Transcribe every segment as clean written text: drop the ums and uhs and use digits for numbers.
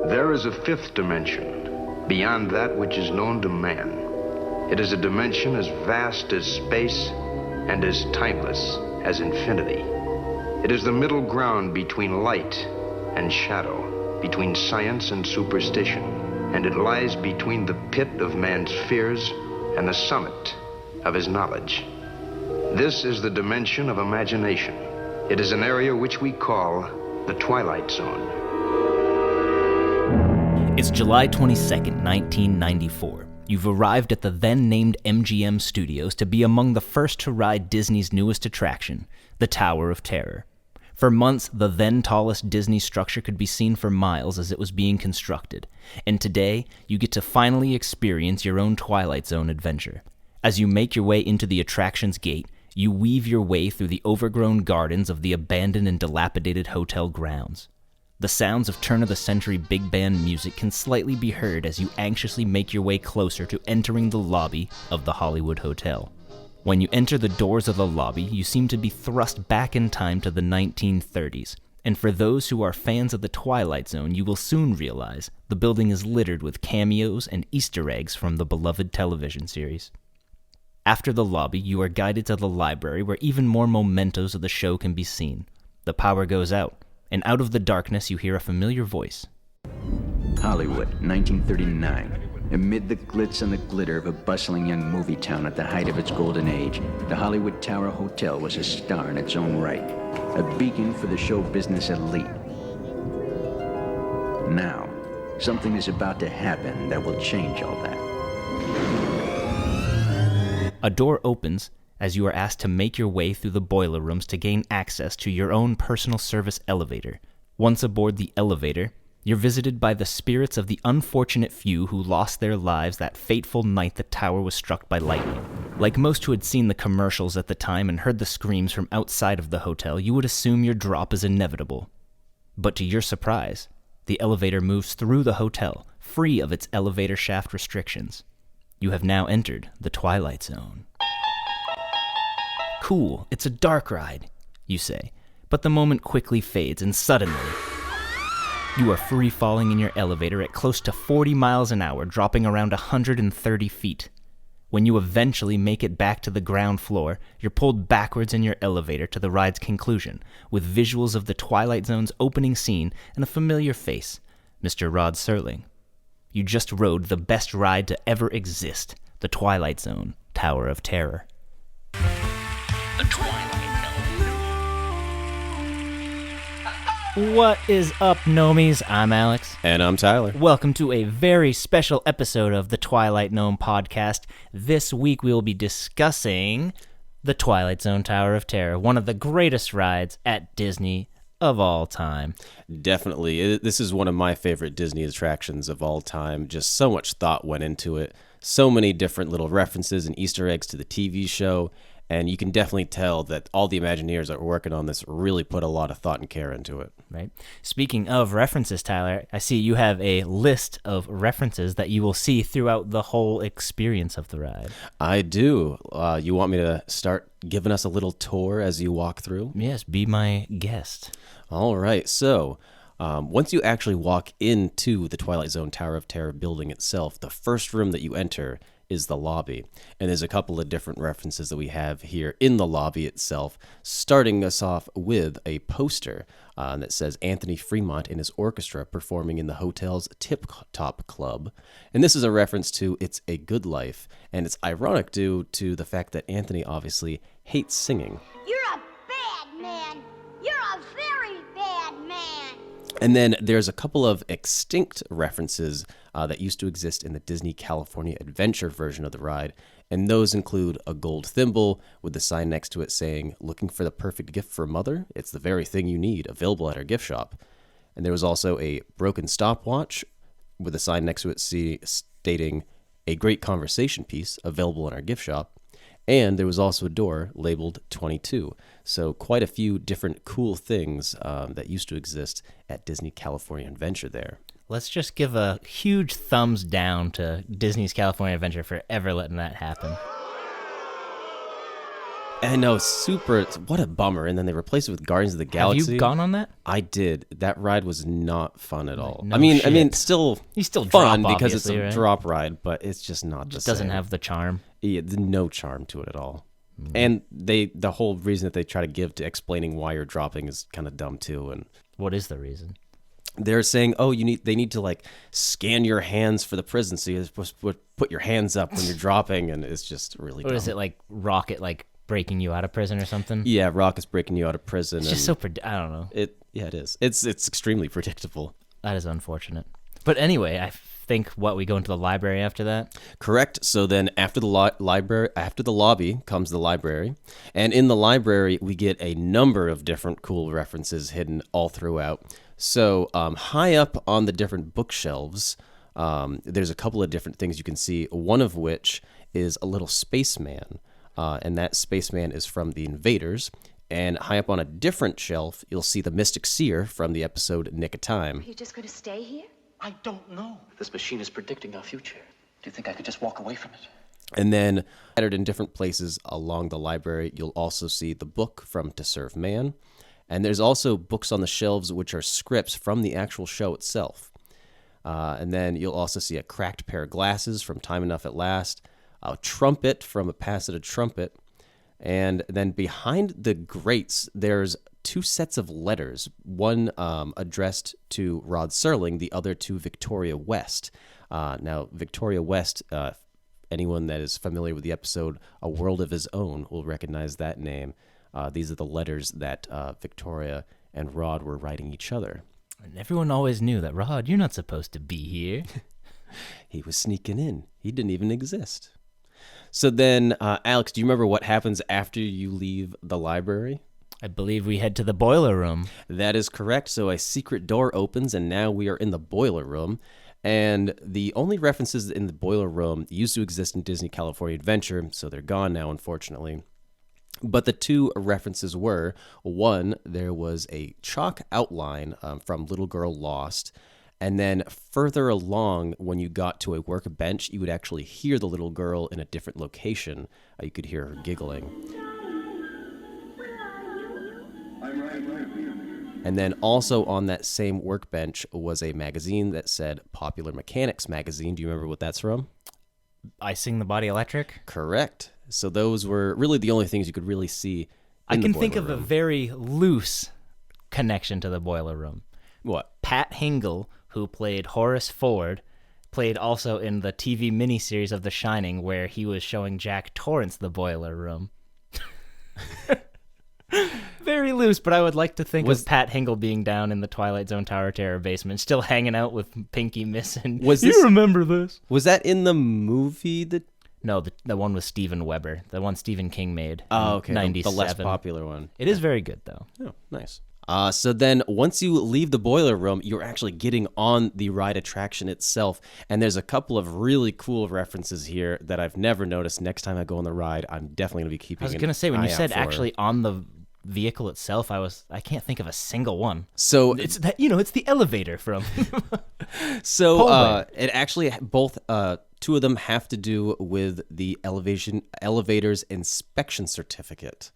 There is a fifth dimension, beyond that which is known to man. It is a dimension as vast as space and as timeless as infinity. It is the middle ground between light and shadow, between science and superstition, and it lies between the pit of man's fears and the summit of his knowledge. This is the dimension of imagination. It is an area which we call the Twilight Zone. It's July 22nd, 1994. You've arrived at the then-named MGM Studios to be among the first to ride Disney's newest attraction, the Tower of Terror. For months, the then-tallest Disney structure could be seen for miles as it was being constructed, and today, you get to finally experience your own Twilight Zone adventure. As you make your way into the attraction's gate, you weave your way through the overgrown gardens of the abandoned and dilapidated hotel grounds. The sounds of turn-of-the-century big band music can slightly be heard as you anxiously make your way closer to entering the lobby of the Hollywood Hotel. When you enter the doors of the lobby, you seem to be thrust back in time to the 1930s, and for those who are fans of the Twilight Zone, you will soon realize the building is littered with cameos and Easter eggs from the beloved television series. After the lobby, you are guided to the library where even more mementos of the show can be seen. The power goes out, and out of the darkness you hear a familiar voice. Hollywood, 1939. Amid the glitz and the glitter of a bustling young movie town at the height of its golden age, the Hollywood Tower Hotel was a star in its own right, a beacon for the show business elite. Now, something is about to happen that will change all that. A door opens as you are asked to make your way through the boiler rooms to gain access to your own personal service elevator. Once aboard the elevator, you're visited by the spirits of the unfortunate few who lost their lives that fateful night the tower was struck by lightning. Like most who had seen the commercials at the time and heard the screams from outside of the hotel, you would assume your drop is inevitable. But to your surprise, the elevator moves through the hotel, free of its elevator shaft restrictions. You have now entered the Twilight Zone. Cool, it's a dark ride, you say, but the moment quickly fades and suddenly, you are free-falling in your elevator at close to 40 miles an hour, dropping around 130 feet. When you eventually make it back to the ground floor, you're pulled backwards in your elevator to the ride's conclusion, with visuals of the Twilight Zone's opening scene and a familiar face, Mr. Rod Serling. You just rode the best ride to ever exist, the Twilight Zone, Tower of Terror. The Twilight Zone. What is up, Gnomies? I'm Alex. And I'm Tyler. Welcome to a very special episode of the Twilight Gnome Podcast. This week we will be discussing the Twilight Zone Tower of Terror, one of the greatest rides at Disney of all time. Definitely. This is one of my favorite Disney attractions of all time. Just so much thought went into it. So many different little references and Easter eggs to the TV show. And you can definitely tell that all the Imagineers that were working on this really put a lot of thought and care into it. Right. Speaking of references, Tyler, I see you have a list of references that you will see throughout the whole experience of the ride. I do. You want me to start giving us a little tour as you walk through? Yes, be my guest. All right. So once you actually walk into the Twilight Zone Tower of Terror building itself, the first room that you enter is the lobby. And there's a couple of different references that we have here in the lobby itself, starting us off with a poster that says Anthony Fremont and his orchestra performing in the hotel's Tip Top Club. And this is a reference to It's a Good Life, and it's ironic due to the fact that Anthony obviously hates singing. You're a bad man. You're a very bad man. And then there's a couple of extinct references that used to exist in the Disney California Adventure version of the ride, and those include a gold thimble with the sign next to it saying, "Looking for the perfect gift for mother? It's the very thing you need, available at our gift shop." And there was also a broken stopwatch with a sign next to it stating, "A great conversation piece, available in our gift shop." And there was also a door labeled 22. So quite a few different cool things that used to exist at Disney California Adventure there. Let's just give a huge thumbs down to Disney's California Adventure for ever letting that happen. I know, what a bummer. And then they replaced it with Guardians of the Galaxy. Have you gone on that? I did. That ride was not fun at all. No I mean, shit. still You still fun drop, because it's a right? drop ride, but it's just not the It same. doesn't have the charm. Yeah, there's no charm to it at all. And the whole reason that they try to give to explaining why you're dropping is kind of dumb too. And What is the reason? they're saying, they need to like scan your hands for the prison, so you're supposed to put your hands up when you're dropping, and it's just really Or dumb. is it like Rocket like breaking you out of prison or something? Yeah, Rocket's breaking you out of prison. It's just so I don't know. it is. It's extremely predictable. That is unfortunate. But anyway, I think we go into the library after that. Correct. So then after the library, after the lobby comes the library. And in the library, we get a number of different cool references hidden all throughout. So high up on the different bookshelves, there's a couple of different things you can see, one of which is a little spaceman. And that spaceman is from the Invaders. And high up on a different shelf, you'll see the Mystic Seer from the episode Nick of Time. Are you just going to stay here? I don't know. This machine is predicting our future. Do you think I could just walk away from it? And then, scattered in different places along the library, you'll also see the book from To Serve Man. And there's also books on the shelves which are scripts from the actual show itself. And then you'll also see a cracked pair of glasses from Time Enough at Last, a trumpet from A Pass at a Trumpet. And then behind the grates, there's two sets of letters, one addressed to Rod Serling, the other to Victoria West. Now, Victoria West, anyone that is familiar with the episode A World of His Own will recognize that name. These are the letters that Victoria and Rod were writing each other. And everyone always knew that, Rod, you're not supposed to be here. He was sneaking in. He didn't even exist. So then, Alex, do you remember what happens after you leave the library? I believe we head to the boiler room. That is correct. So a secret door opens, and now we are in the boiler room. And the only references in the boiler room used to exist in Disney California Adventure, so they're gone now, unfortunately. But the two references were, one, there was a chalk outline from Little Girl Lost. And then further along, when you got to a workbench, you would actually hear the little girl in a different location. You could hear her giggling. And then also on that same workbench was a magazine that said Popular Mechanics Magazine. Do you remember what that's from? I Sing the Body Electric. Correct. So those were really the only things you could really see I in can the think boiler of a room. very loose connection to the boiler room. What? Pat Hingle, who played Horace Ford, played also in the TV miniseries of The Shining, where he was showing Jack Torrance the boiler room. Very loose, but I would like to think of Pat Hingle being down in the Twilight Zone Tower Terror basement, still hanging out with Pinky missing. You remember this? Was that in the movie that... No, the one with Steven Weber, the one Stephen King made. Oh, okay. In 97. The less popular one. It is very good, though. Oh, nice. So then once you leave the boiler room, you're actually getting on the ride attraction itself. And there's a couple of really cool references here that I've never noticed. Next time I go on the ride, I'm definitely going to be keeping I was an going to say, when you eye said out for. actually on the vehicle itself, I can't think of a single one. So It's that, it's the elevator from. So it actually both two of them have to do with the elevator's inspection certificate.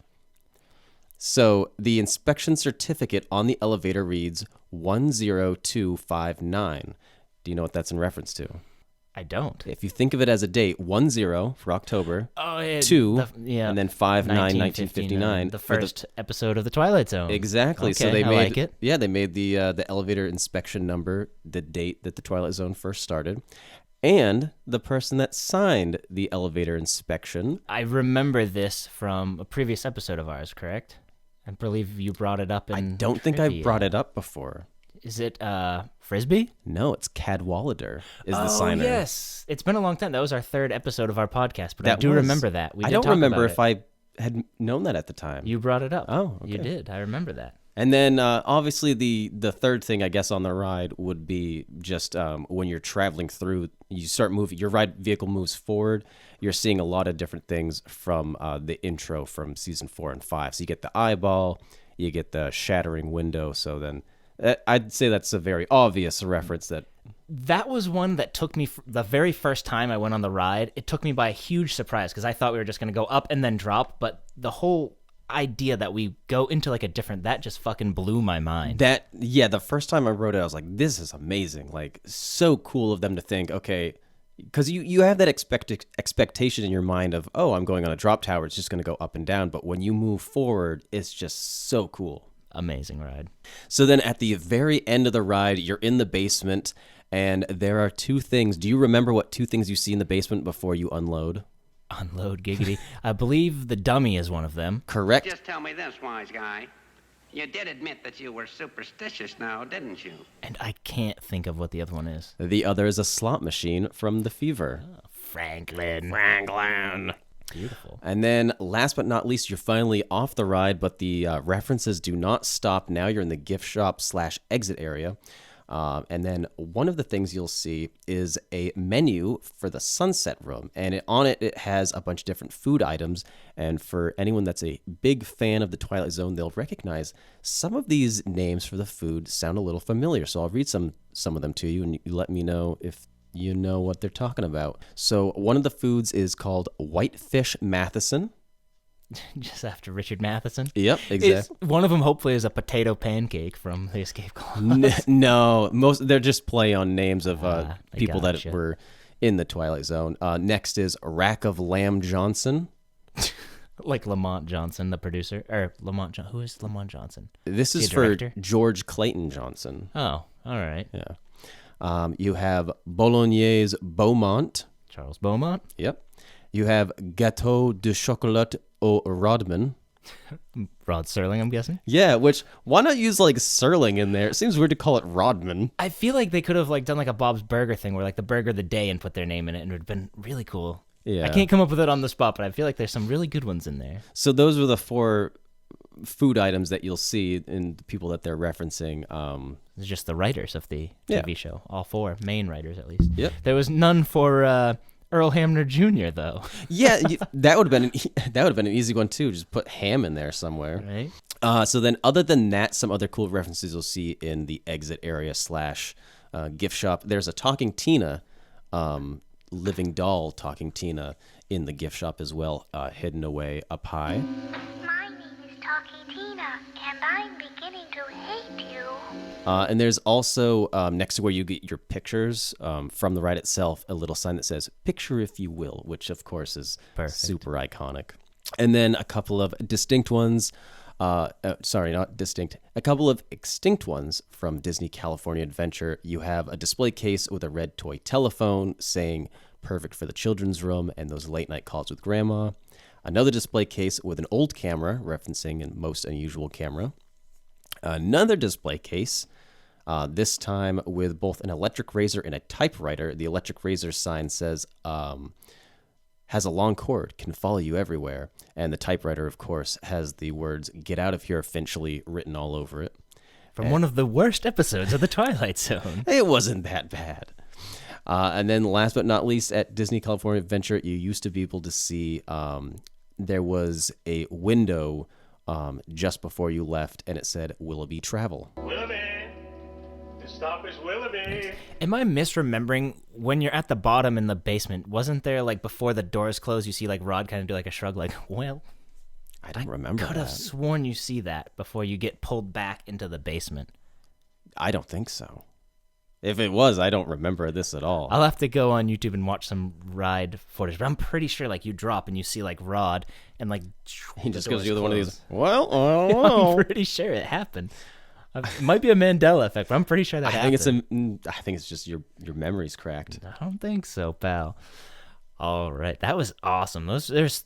So the inspection certificate on the elevator reads 10259. Do you know what that's in reference to? I don't. If you think of it as a date, 10 for October, Oh, yeah, 2, and then 5/9/1959. The first episode of The Twilight Zone. Exactly. So Okay, they I made like it. Yeah, they made the elevator inspection number the date that the Twilight Zone first started, and the person that signed the elevator inspection. I remember this from a previous episode of ours, correct? I believe you brought it up in I don't think I trivia. brought it up before. Is it Frisbee? No, it's Cadwallader is the signer. Oh, yes. It's been a long time. That was our third episode of our podcast, but I That do was. remember that. We I did don't talk remember about if it. I had known that at the time. You brought it up. Oh, You okay. did. I remember that. And then obviously the third thing, I guess, on the ride would be just when you're traveling through, you start moving, your ride vehicle moves forward, you're seeing a lot of different things from the intro from season 4 and 5. So you get the eyeball, you get the shattering window. So then I'd say that's a very obvious reference that that was one that took me, the very first time I went on the ride, it took me by a huge surprise because I thought we were just going to go up and then drop, but the whole idea that we go into like a different, that just fucking blew my mind. The first time I rode it, I was like, this is amazing. Like, so cool of them to think, okay, because you have that expectation in your mind of, oh, I'm going on a drop tower, it's just going to go up and down, but when you move forward, it's just so cool. Amazing ride. So then at the very end of the ride, you're in the basement, and there are two things. Do you remember what two things you see in the basement before you unload? Unload, giggity. I believe the dummy is one of them. Correct. Just tell me this, wise guy. You did admit that you were superstitious now, didn't you? And I can't think of what the other one is. The other is a slot machine from The Fever. Oh, Franklin. Beautiful. And then last but not least, you're finally off the ride, but the references do not stop. Now you're in the gift shop / exit area. And then one of the things you'll see is a menu for the Sunset Room. And on it has a bunch of different food items. And for anyone that's a big fan of the Twilight Zone, they'll recognize some of these names for the food sound a little familiar. So I'll read some of them to you, and you let me know if you know what they're talking about. So one of the foods is called Whitefish Matheson. Just after Richard Matheson. Yep, exactly. One of them hopefully is a potato pancake from the Escape Clause. No, they're just play on names of people gotcha. that were in the Twilight Zone. Next is Rack of Lamb Johnson. Like Lamont Johnson, the producer. Or who is Lamont Johnson? This is for George Clayton Johnson. Oh, all right. Yeah. You have Bolognaise Beaumont. Charles Beaumont. Yep. You have Gâteau de Chocolat au Rodman. Rod Serling, I'm guessing. Yeah, which, why not use like Serling in there? It seems weird to call it Rodman. I feel like they could have like done like a Bob's Burger thing where like the burger of the day and put their name in it, and it would have been really cool. Yeah. I can't come up with it on the spot, but I feel like there's some really good ones in there. So those were the 4 food items that you'll see in the people that they're referencing. It's just the writers of the TV show. All 4 main writers, at least. Yep. There was none for Earl Hamner Jr., though. Yeah, that would have been an easy one too. Just put Ham in there somewhere. Right. So then, other than that, some other cool references you'll see in the exit area / gift shop. There's a Talking Tina, living doll Talking Tina in the gift shop as well, hidden away up high. My name is Talkie Tina, and I'm beginning to hate you. And there's also, next to where you get your pictures from the ride itself, a little sign that says, "Picture if you will," which of course is super iconic. And then a couple of distinct ones, sorry, not distinct, a couple of extinct ones from Disney California Adventure. You have a display case with a red toy telephone saying, "Perfect for the children's room," and those late night calls with grandma. Another display case with an old camera, referencing a most unusual camera. Another display case, this time with both an electric razor and a typewriter. The electric razor sign says, has a long cord, can follow you everywhere. And the typewriter, of course, has the words, "Get out of here, Finchley," written all over it. From one of the worst episodes of The Twilight Zone. It wasn't that bad. And then last but not least, at Disney California Adventure, you used to be able to see there was a window just before you left, and it said Willoughby Travel. Willoughby! This stop is Willoughby! Am I misremembering when you're at the bottom in the basement? Wasn't there like before the doors close, you see like Rod kind of do like a shrug, like, well, I don't remember could have sworn you see that before you get pulled back into the basement. I don't think so. If it was, I don't remember this at all. I'll have to go on YouTube and watch some ride footage, but I'm pretty sure like you drop and you see like Rod and like he just goes through through one of these. Well, I'm pretty sure it happened. It might be a Mandela effect, but I'm pretty sure that happened. I think it's just your memory's cracked. I don't think so, pal. All right, that was awesome.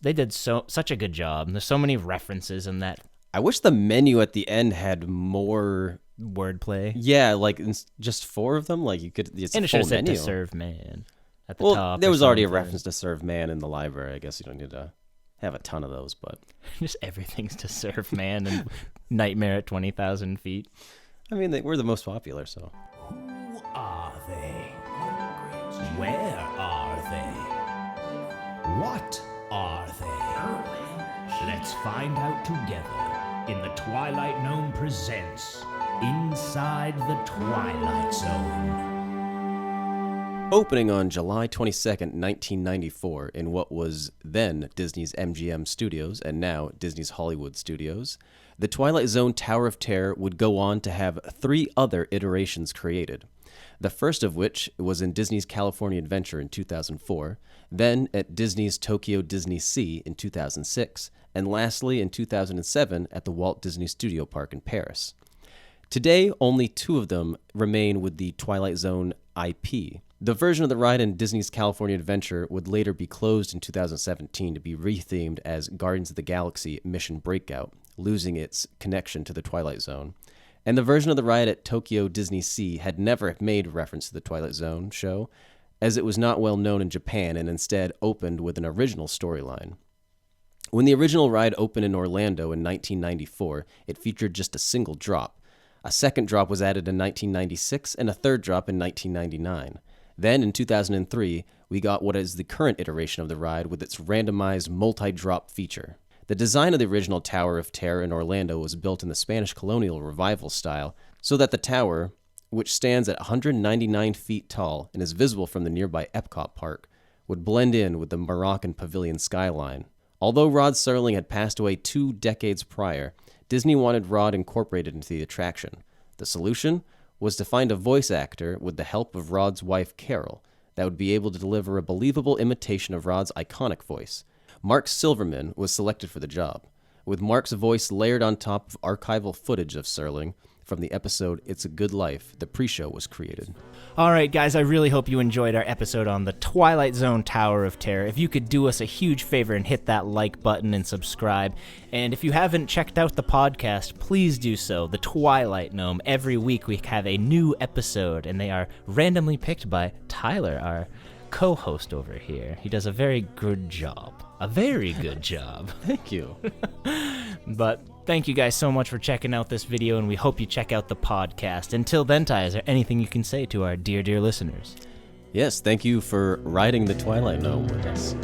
They did such a good job. There's so many references in that. I wish the menu at the end had more wordplay. Yeah, like just 4 of them. Like you could. It's and a it should full have said menu. "To serve man" at the well, top. There was already a reference to "serve man" in the library. I guess you don't need to have a ton of those, but just everything's "To serve man" and "Nightmare at 20,000 feet." I mean, we're the most popular, so. Who are they? Where are they? What are they? Let's find out together in the Twilight Gnome presents Inside the Twilight Zone. Opening on July 22nd, 1994, in what was then Disney's MGM Studios and now Disney's Hollywood Studios, the Twilight Zone Tower of Terror would go on to have 3 other iterations created. The first of which was in Disney's California Adventure in 2004, then at Disney's Tokyo Disney Sea in 2006, and lastly in 2007 at the Walt Disney Studio Park in Paris. Today, only 2 of them remain with the Twilight Zone IP. The version of the ride in Disney's California Adventure would later be closed in 2017 to be rethemed as Guardians of the Galaxy Mission Breakout, losing its connection to the Twilight Zone. And the version of the ride at Tokyo Disney Sea had never made reference to the Twilight Zone show, as it was not well known in Japan and instead opened with an original storyline. When the original ride opened in Orlando in 1994, it featured just a single drop. A second drop was added in 1996 and a third drop in 1999. Then, in 2003, we got what is the current iteration of the ride with its randomized multi-drop feature. The design of the original Tower of Terror in Orlando was built in the Spanish colonial revival style, so that the tower, which stands at 199 feet tall and is visible from the nearby Epcot Park, would blend in with the Moroccan pavilion skyline. Although Rod Serling had passed away 2 decades prior, Disney wanted Rod incorporated into the attraction. The solution was to find a voice actor with the help of Rod's wife, Carol, that would be able to deliver a believable imitation of Rod's iconic voice. Mark Silverman was selected for the job, with Mark's voice layered on top of archival footage of Serling from the episode It's a Good Life. The pre-show was created. All right, guys, I really hope you enjoyed our episode on the Twilight Zone Tower of Terror. If you could do us a huge favor and hit that like button and subscribe. And if you haven't checked out the podcast, please do so. The Twilight Gnome. Every week we have a new episode, and they are randomly picked by Tyler, our co-host over here. He does a very good job. A very good job. Thank you. But thank you guys so much for checking out this video, and we hope you check out the podcast. Until then, Ty, is there anything you can say to our dear, dear listeners? Yes, thank you for riding the Twilight Gnome with us.